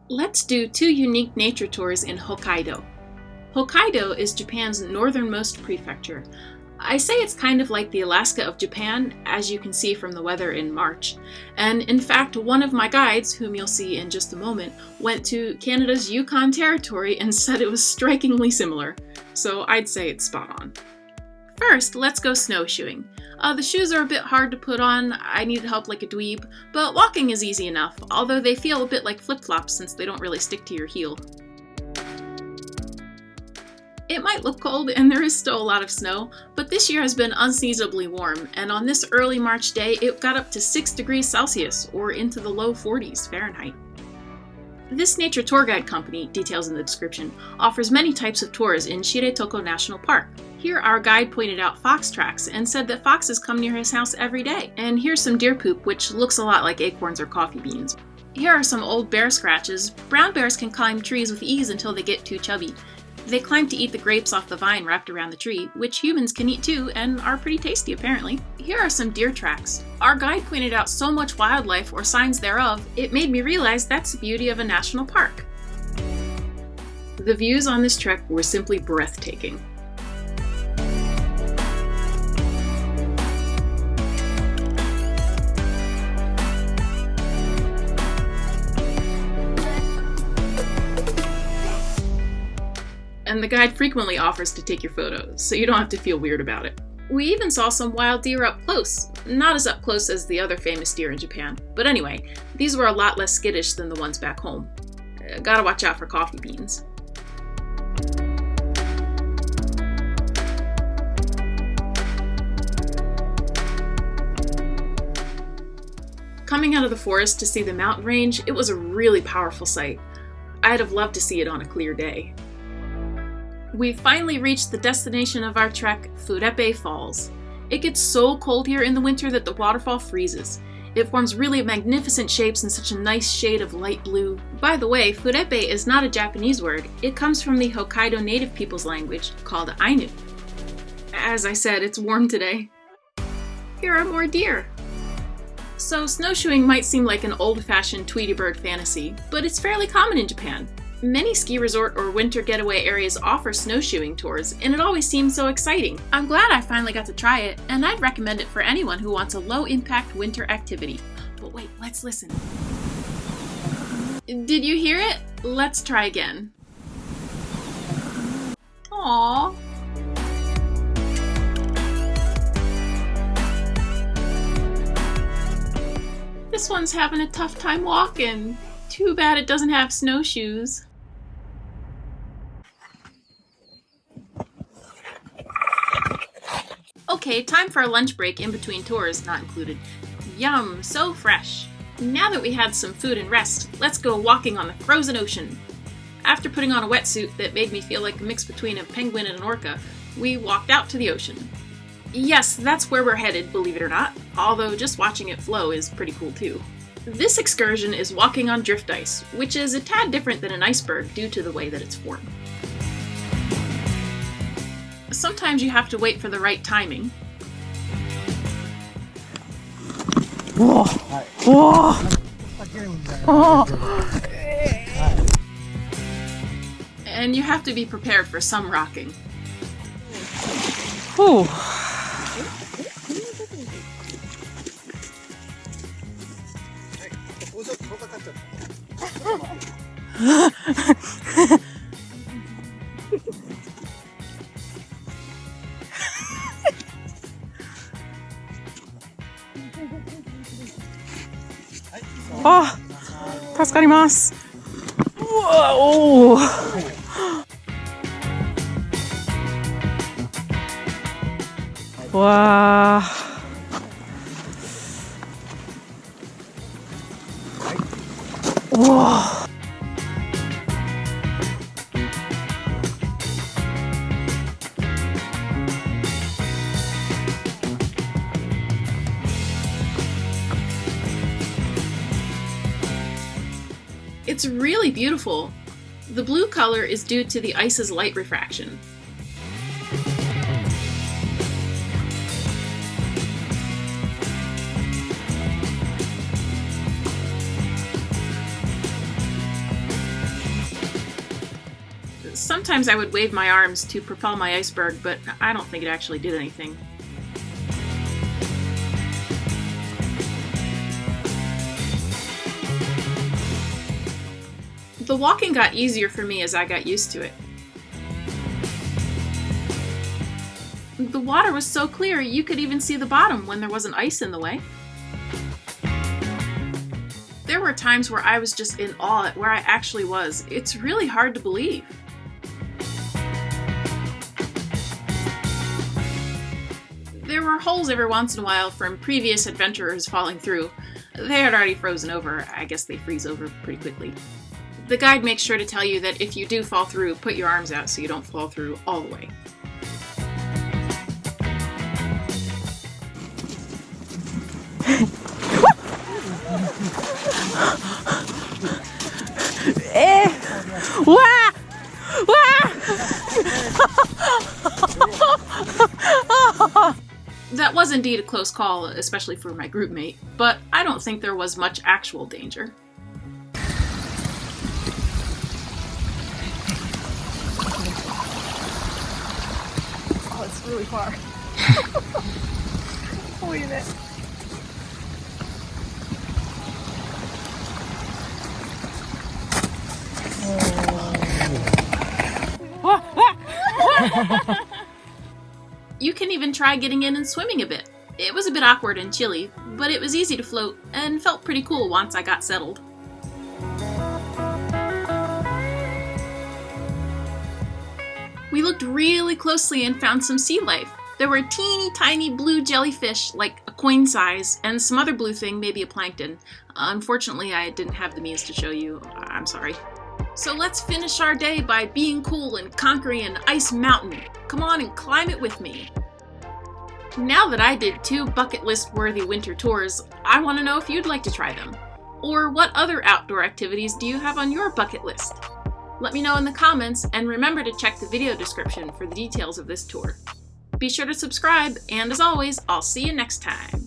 Let's do 2 unique nature tours in Hokkaido. Hokkaido is Japan's northernmost prefecture. I say it's kind of like the Alaska of Japan, as you can see from the weather in March. And in fact, one of my guides, whom you'll see in just a moment, went to Canada's Yukon Territory and said it was strikingly similar. So I'd say it's spot on. First, let's go snowshoeing. The shoes are a bit hard to put on, I needed help like a dweeb, but walking is easy enough, although they feel a bit like flip-flops since they don't really stick to your heel. It might look cold, and there is still a lot of snow, but this year has been unseasonably warm, and on this early March day, it got up to 6 degrees Celsius, or into the low 40s Fahrenheit. This nature tour guide company, details in the description, offers many types of tours in Shiretoko National Park. Here our guide pointed out fox tracks and said that foxes come near his house every day. And here's some deer poop, which looks a lot like acorns or coffee beans. Here are some old bear scratches. Brown bears can climb trees with ease until they get too chubby. They climb to eat the grapes off the vine wrapped around the tree, which humans can eat too, and are pretty tasty apparently. Here are some deer tracks. Our guide pointed out so much wildlife, or signs thereof, it made me realize that's the beauty of a national park. The views on this trek were simply breathtaking. And the guide frequently offers to take your photos, so you don't have to feel weird about it. We even saw some wild deer up close. Not as up close as the other famous deer in Japan, but anyway, these were a lot less skittish than the ones back home. Gotta watch out for coffee beans. Coming out of the forest to see the mountain range, it was a really powerful sight. I'd have loved to see it on a clear day. We finally reached the destination of our trek, Furepe Falls. It gets so cold here in the winter that the waterfall freezes. It forms really magnificent shapes in such a nice shade of light blue. By the way, Furepe is not a Japanese word. It comes from the Hokkaido native people's language, called Ainu. As I said, it's warm today. Here are more deer. So snowshoeing might seem like an old-fashioned Tweety Bird fantasy, but it's fairly common in Japan. Many ski resort or winter getaway areas offer snowshoeing tours, and it always seems so exciting. I'm glad I finally got to try it, and I'd recommend it for anyone who wants a low-impact winter activity. But wait, let's listen. Did you hear it? Let's try again. Aww. This one's having a tough time walking. Too bad it doesn't have snowshoes. Okay, time for a lunch break in between tours, not included. Yum, so fresh. Now that we had some food and rest, let's go walking on the frozen ocean. After putting on a wetsuit that made me feel like a mix between a penguin and an orca, we walked out to the ocean. Yes, that's where we're headed, believe it or not, although just watching it flow is pretty cool too. This excursion is walking on drift ice, which is a tad different than an iceberg due to the way that it's formed. Sometimes you have to wait for the right timing. Whoa. Whoa. Oh. And you have to be prepared for some rocking. Whew. Oh, 助かります。Whoa. Wow. Whoa. It's really beautiful. The blue color is due to the ice's light refraction. Sometimes I would wave my arms to propel my iceberg, but I don't think it actually did anything. The walking got easier for me as I got used to it. The water was so clear you could even see the bottom when there wasn't ice in the way. There were times where I was just in awe at where I actually was. It's really hard to believe. There were holes every once in a while from previous adventurers falling through. They had already frozen over. I guess they freeze over pretty quickly. The guide makes sure to tell you that if you do fall through, put your arms out so you don't fall through all the way. That was indeed a close call, especially for my group mate, but I don't think there was much actual danger. Oh, it's really far. Wait a minute. You can even try getting in and swimming a bit. It was a bit awkward and chilly, but it was easy to float and felt pretty cool once I got settled. We looked really closely and found some sea life. There were teeny tiny blue jellyfish, like a coin size, and some other blue thing, maybe a plankton. Unfortunately, I didn't have the means to show you. I'm sorry. So let's finish our day by being cool and conquering an ice mountain. Come on and climb it with me. Now that I did 2 bucket list worthy winter tours, I want to know if you'd like to try them. Or what other outdoor activities do you have on your bucket list? Let me know in the comments, and remember to check the video description for the details of this tour. Be sure to subscribe, and as always, I'll see you next time.